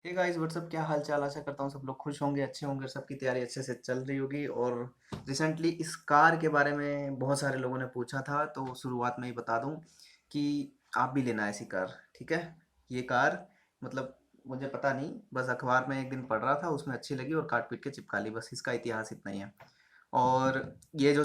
Hey guys what's up, क्या हाल चाल। आशा करता हूँ सब लोग खुश होंगे, अच्छे होंगे, सबकी तैयारी अच्छे से चल रही होगी। और रिसेंटली इस कार के बारे में बहुत सारे लोगों ने पूछा था, तो शुरुआत में ही बता दूं कि आप भी लेना है ऐसी कार। ठीक है। ये कार मतलब मुझे पता नहीं, बस अखबार में एक दिन पढ़ रहा था, उसमें अच्छी लगी और काट पीट के चिपका ली, बस इसका इतिहास इतना ही है। और ये जो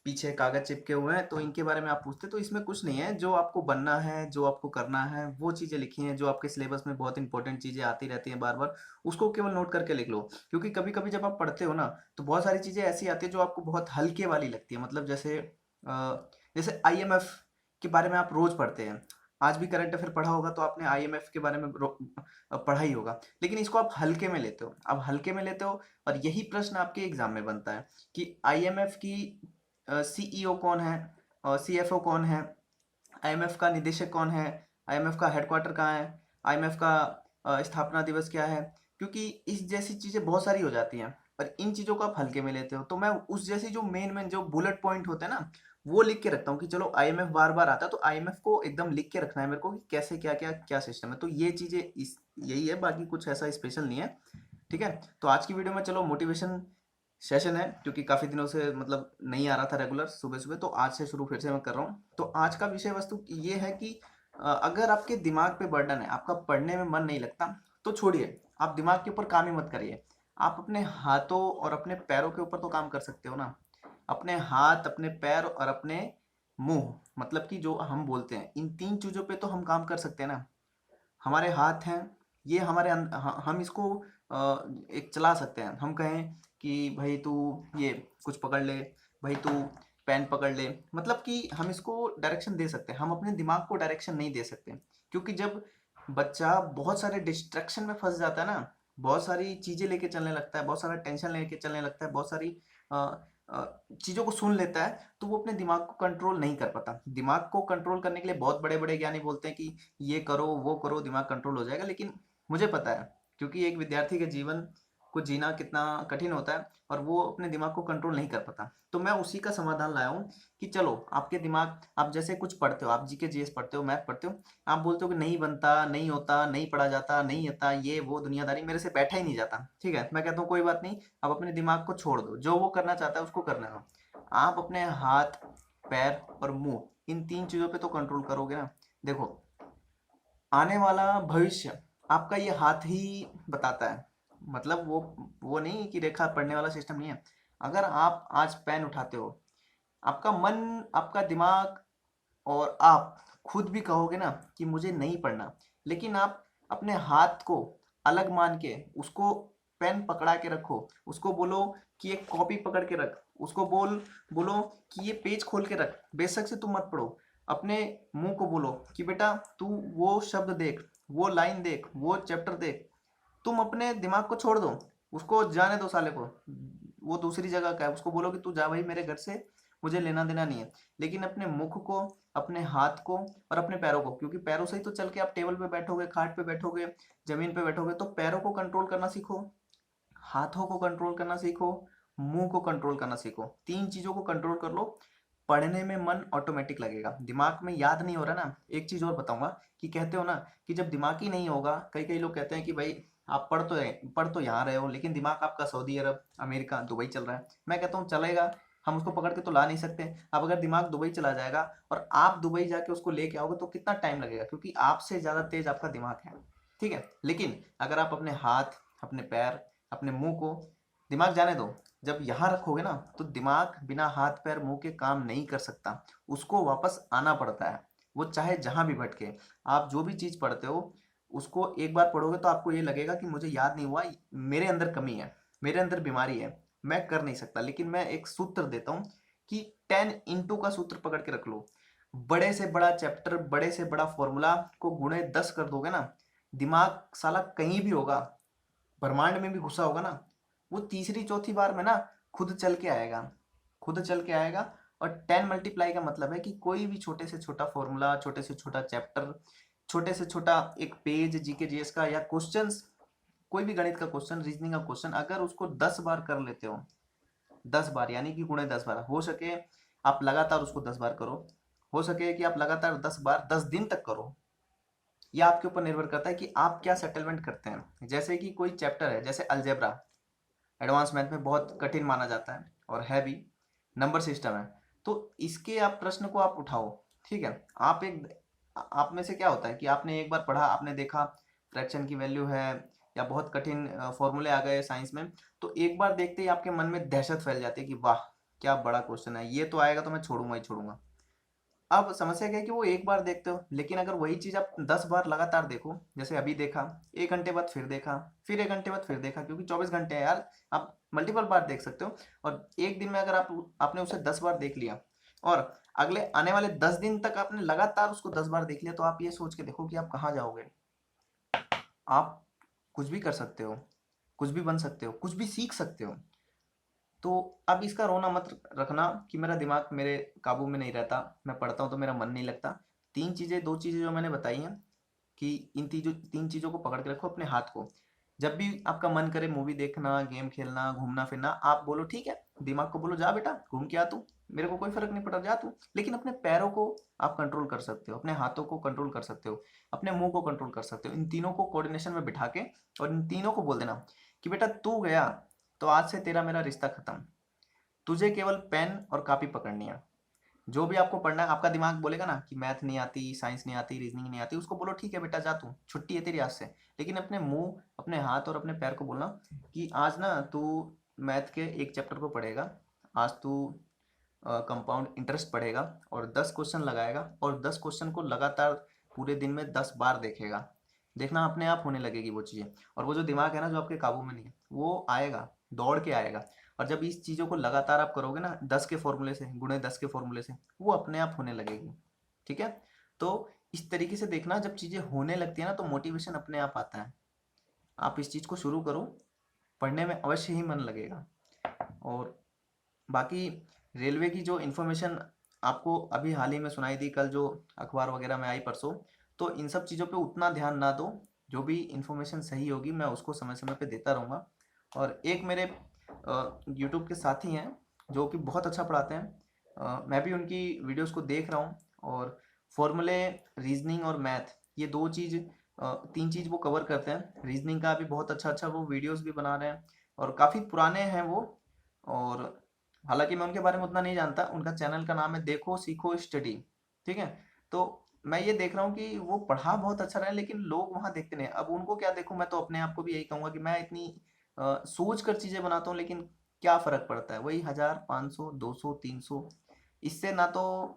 पीछे कागज चिपके हुए हैं, तो इनके बारे में आप पूछते तो इसमें कुछ नहीं है। जो आपको बनना है, जो आपको करना है, वो चीज़ें लिखी हैं। जो आपके सिलेबस में बहुत इंपॉर्टेंट चीज़ें आती रहती हैं बार बार, उसको केवल नोट करके लिख लो। क्योंकि कभी कभी जब आप पढ़ते हो ना, तो बहुत सारी चीज़ें ऐसी आती है जो आपको बहुत हल्के वाली लगती है। मतलब जैसे आईएमएफ के बारे में आप रोज पढ़ते हैं। आज भी करंट अफेयर पढ़ा होगा तो आपने आईएमएफ के बारे में पढ़ा ही होगा। लेकिन इसको आप हल्के में लेते हो, आप हल्के में लेते हो। और यही प्रश्न आपके एग्जाम में बनता है कि आईएमएफ की सीईओ कौन है, सीएफओ कौन है, आईएमएफ का निदेशक कौन है, आईएमएफ का हेडक्वार्टर कहाँ है, आईएमएफ का स्थापना दिवस क्या है। क्योंकि इस जैसी चीज़ें बहुत सारी हो जाती हैं और इन चीज़ों को आप हल्के में लेते हो। तो मैं उस जैसी जो मेन मेन जो बुलेट पॉइंट होते हैं ना, वो लिख के रखता हूँ कि चलो आईएमएफ बार बार आता है तो आईएमएफ को एकदम लिख के रखना है मेरे को कि कैसे क्या क्या क्या सिस्टम है। तो ये चीज़ें इस यही है, बाकी कुछ ऐसा स्पेशल नहीं है। ठीक है। तो आज की वीडियो में चलो मोटिवेशन सेशन है, क्योंकि काफ़ी दिनों से मतलब नहीं आ रहा था रेगुलर सुबह सुबह, तो आज से शुरू फिर से मैं कर रहा हूँ। तो आज का विषय वस्तु ये है कि अगर आपके दिमाग पे बर्डन है, आपका पढ़ने में मन नहीं लगता, तो छोड़िए, आप दिमाग के ऊपर काम ही मत करिए। आप अपने हाथों और अपने पैरों के ऊपर तो काम कर सकते हो ना। अपने हाथ, अपने पैर और अपने मुंह, मतलब कि जो हम बोलते हैं, इन तीन चीज़ों पे तो हम काम कर सकते हैं ना। हमारे हाथ हैं, ये हम इसको एक चला सकते हैं। हम कहें कि भाई तू ये कुछ पकड़ ले, भाई तू पेन पकड़ ले, मतलब कि हम इसको डायरेक्शन दे सकते हैं। हम अपने दिमाग को डायरेक्शन नहीं दे सकते। क्योंकि जब बच्चा बहुत सारे डिस्ट्रैक्शन में फंस जाता है ना, बहुत सारी चीज़ें लेके चलने लगता है, बहुत सारा टेंशन लेके चलने लगता है, बहुत सारी अ, चीज़ों को सुन लेता है, तो वो अपने दिमाग को कंट्रोल नहीं कर पाता। दिमाग को कंट्रोल करने के लिए बहुत बड़े बड़े ज्ञानी बोलते हैं कि ये करो वो करो, दिमाग कंट्रोल हो जाएगा। लेकिन मुझे पता है, क्योंकि एक विद्यार्थी के जीवन को जीना कितना कठिन होता है और वो अपने दिमाग को कंट्रोल नहीं कर पाता। तो मैं उसी का समाधान लाया हूँ कि चलो आपके दिमाग, आप जैसे कुछ पढ़ते हो, आप जीके जीएस पढ़ते हो, मैथ पढ़ते हो, आप बोलते हो कि नहीं बनता, नहीं होता, नहीं पढ़ा जाता, नहीं आता, ये वो दुनियादारी मेरे से बैठा ही नहीं जाता। ठीक है, मैं कहता हूँ कोई बात नहीं, आप अपने दिमाग को छोड़ दो, जो वो करना चाहता है उसको करने दो। आप अपने हाथ, पैर और मुंह, इन तीन चीजों पे तो कंट्रोल करोगे ना। देखो, आने वाला भविष्य आपका ये हाथ ही बताता है। मतलब वो नहीं कि रेखा पढ़ने वाला सिस्टम नहीं है। अगर आप आज पेन उठाते हो, आपका मन, आपका दिमाग और आप खुद भी कहोगे ना कि मुझे नहीं पढ़ना, लेकिन आप अपने हाथ को अलग मान के उसको पेन पकड़ा के रखो, उसको बोलो कि एक कॉपी पकड़ के रख, उसको बोलो कि ये पेज खोल के रख, बेशक से तुम मत पढ़ो। अपने मुंह को बोलो कि बेटा तू वो शब्द देख, वो लाइन देख, वो चैप्टर देख। तुम अपने दिमाग को छोड़ दो, उसको जाने दो साले को, वो दूसरी जगह का है। उसको बोलो कि तू जा भाई मेरे घर से, मुझे लेना देना नहीं है। लेकिन अपने मुख को, अपने हाथ को और अपने पैरों को, क्योंकि पैरों से ही तो चल के आप टेबल पे बैठोगे, खाट पे बैठोगे, जमीन पे बैठोगे, तो पैरों को कंट्रोल करना सीखो, हाथों को कंट्रोल करना सीखो, मुंह को कंट्रोल करना सीखो। तीन चीजों को कंट्रोल कर लो, पढ़ने में मन ऑटोमेटिक लगेगा। दिमाग में याद नहीं हो रहा ना, एक चीज और बताऊंगा कि कहते हो ना कि जब दिमाग ही नहीं होगा, कई कई लोग कहते हैं कि भाई आप पढ़ तो यहाँ रहे हो, लेकिन दिमाग आपका सऊदी अरब, अमेरिका, दुबई चल रहा है। मैं कहता हूँ चलेगा, हम उसको पकड़ के तो ला नहीं सकते। अब अगर दिमाग दुबई चला जाएगा और आप दुबई जाके उसको लेके आओगे तो कितना टाइम लगेगा, क्योंकि आपसे ज्यादा तेज आपका दिमाग है। ठीक है। लेकिन अगर आप अपने हाथ, अपने पैर, अपने मुंह को, दिमाग जाने दो, जब यहाँ रखोगे ना, तो दिमाग बिना हाथ पैर मुंह के काम नहीं कर सकता। उसको वापस आना पड़ता है, वो चाहे जहां भी भटके। आप जो भी चीज पढ़ते हो, उसको एक बार पढ़ोगे तो आपको ये लगेगा कि मुझे याद नहीं हुआ, मेरे अंदर कमी है, मेरे अंदर बीमारी है, मैं कर नहीं सकता। लेकिन मैं एक सूत्र देता हूँ कि 10 इंटू का सूत्र पकड़ के रख लो। बड़े से बड़ा चैप्टर, बड़े से बड़ा फॉर्मूला को गुणे 10 कर दोगे ना, दिमाग साला कहीं भी होगा, ब्रह्मांड में भी घुसा होगा ना, वो तीसरी चौथी बार में ना खुद चल के आएगा, खुद चल के आएगा। और 10 मल्टीप्लाई का मतलब है कि कोई भी छोटे से छोटा फॉर्मूला, छोटे से छोटा चैप्टर, छोटे से छोटा एक पेज जीके जीएस का, या क्वेश्चंस, कोई भी गणित का क्वेश्चन, रीजनिंग का क्वेश्चन, अगर उसको 10 बार कर लेते हो, 10 बार यानी कि गुणे 10 बार, हो सके आप लगातार उसको 10 बार करो, हो सके कि आप लगातार 10 बार 10 दिन तक करो, ये आपके ऊपर निर्भर करता है कि आप क्या सेटलमेंट करते हैं। जैसे कि कोई चैप्टर है, जैसे अलजेब्रा एडवांस मैथ में बहुत कठिन माना जाता है और है भी, नंबर सिस्टम है, तो इसके आप प्रश्न को आप उठाओ, ठीक है। आप में से क्या होता है कि आपने एक बार पढ़ा, आपने देखा फ्रैक्शन की वैल्यू है या बहुत कठिन फॉर्मूले आ गए साइंस में, तो एक बार देखते ही आपके मन में दहशत फैल जाती है कि वाह क्या बड़ा क्वेश्चन है, ये तो आएगा तो मैं छोड़ूंगा ही छोड़ूंगा। अब समस्या क्या है कि वो एक बार देखते हो, लेकिन अगर वही चीज आप 10 बार लगातार देखो, जैसे अभी देखा, 1 घंटे बाद फिर देखा, फिर 1 घंटे बाद फिर देखा, क्योंकि 24 घंटे है यार, आप मल्टीपल बार देख सकते हो। और एक दिन में अगर आपने उसे 10 बार देख लिया, और अगले आने वाले 10 दिन तक आपने लगातार उसको 10 बार देख लिया, तो आप ये सोच के देखो कि आप कहाँ जाओगे। आप कुछ भी कर सकते हो, कुछ भी बन सकते हो, कुछ भी सीख सकते हो। तो अब इसका रोना मत रखना कि मेरा दिमाग मेरे काबू में नहीं रहता, मैं पढ़ता हूँ तो मेरा मन नहीं लगता। दो चीजें जो मैंने बताई हैं, कि इन तीन चीजों को पकड़ के रखो अपने हाथ को। जब भी आपका मन करे मूवी देखना, गेम खेलना, घूमना फिरना, आप बोलो ठीक है, दिमाग को बोलो जा बेटा घूम के आ तू, मेरे को कोई फर्क नहीं पड़ रहा, जा तू। लेकिन अपने पैरों को आप कंट्रोल कर सकते हो, अपने हाथों को कंट्रोल कर सकते हो, अपने मुंह को कंट्रोल कर सकते हो। इन तीनों को कोऑर्डिनेशन में बिठा के और इन तीनों को बोल देना कि बेटा तू गया तो आज से तेरा मेरा रिश्ता खत्म, तुझे केवल पेन और कॉपी पकड़नी है। जो भी आपको पढ़ना है, आपका दिमाग बोलेगा ना कि मैथ नहीं आती, साइंस नहीं आती, रीजनिंग नहीं आती, उसको बोलो ठीक है बेटा जा तू, छुट्टी है तेरी आज से। लेकिन अपने मुंह, अपने हाथ और अपने पैर को बोलना कि आज ना तू मैथ के एक चैप्टर को पढ़ेगा, आज तू कंपाउंड इंटरेस्ट पढ़ेगा और 10 क्वेश्चन लगाएगा, और 10 क्वेश्चन को लगातार पूरे दिन में 10 बार देखेगा। देखना अपने आप होने लगेगी वो चीज़ें। और वो जो दिमाग है ना, जो आपके काबू में नहीं है, वो आएगा, दौड़ के आएगा। और जब इस चीज़ों को लगातार आप करोगे ना, 10 के फॉर्मूले से, गुणे 10 के फॉर्मूले से, वो अपने आप होने लगेगी। ठीक है। तो इस तरीके से देखना, जब चीज़ें होने लगती है ना, तो मोटिवेशन अपने आप आता है। आप इस चीज़ को शुरू करो, पढ़ने में अवश्य ही मन लगेगा। और बाकी रेलवे की जो इन्फॉर्मेशन आपको अभी हाल ही में सुनाई दी, कल जो अखबार वगैरह में आई परसों, तो इन सब चीज़ों पे उतना ध्यान ना दो। जो भी इन्फॉर्मेशन सही होगी मैं उसको समय समय पे देता रहूँगा। और एक मेरे यूट्यूब के साथी हैं जो कि बहुत अच्छा पढ़ाते हैं, मैं भी उनकी वीडियोस को देख रहा हूँ। और फॉर्मूले, रीजनिंग और मैथ, ये तीन चीज़ वो कवर करते हैं। रीजनिंग का भी बहुत अच्छा अच्छा वो वीडियोस भी बना रहे हैं, और काफ़ी पुराने हैं वो। और हालांकि मैं उनके बारे में उतना नहीं जानता, उनका चैनल का नाम है देखो सीखो स्टडी, ठीक है। तो मैं ये देख रहा हूँ कि वो पढ़ा बहुत अच्छा रहा है, लेकिन लोग वहाँ देखते नहीं। अब उनको क्या देखूँ, मैं तो अपने आप को भी यही कहूँगा कि मैं इतनी सोच कर चीज़ें बनाता हूँ, लेकिन क्या फ़र्क पड़ता है, वही 1000, 500, 200, 300, इससे ना तो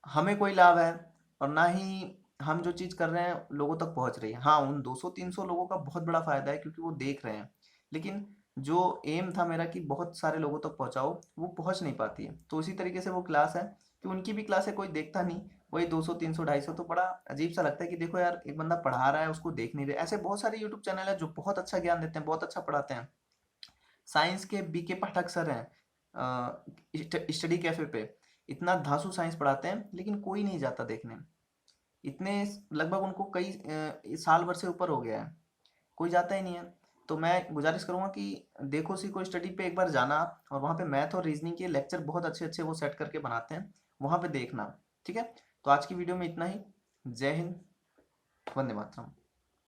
हमें कोई लाभ है, और ना ही हम जो चीज़ कर रहे हैं लोगों तक पहुंच रही है। हाँ, उन 200-300 लोगों का बहुत बड़ा फायदा है, क्योंकि वो देख रहे हैं। लेकिन जो एम था मेरा कि बहुत सारे लोगों तक पहुंचाओ, वो पहुंच नहीं पाती है। तो उसी तरीके से वो क्लास है कि उनकी भी क्लास है, कोई देखता नहीं, वही 200, 300, 250, तो बड़ा अजीब सा लगता है कि देखो यार, एक बंदा पढ़ा रहा है उसको देख नहीं रहे। ऐसे बहुत सारे यूट्यूब चैनल है जो बहुत अच्छा ज्ञान देते हैं, बहुत अच्छा पढ़ाते हैं। साइंस के बीके पाठक सर हैं स्टडी कैफे पे, इतना धांसू साइंस पढ़ाते हैं, लेकिन कोई नहीं जाता देखने। इतने लगभग उनको कई साल भर से ऊपर हो गया है, कोई जाता ही नहीं है। तो मैं गुजारिश करूंगा कि देखो सीखो स्टडी पे एक बार जाना आप, और वहाँ पे मैथ और रीजनिंग के लेक्चर बहुत अच्छे अच्छे वो सेट करके बनाते हैं, वहाँ पे देखना। ठीक है। तो आज की वीडियो में इतना ही। जय हिंद, वंदे मातरम।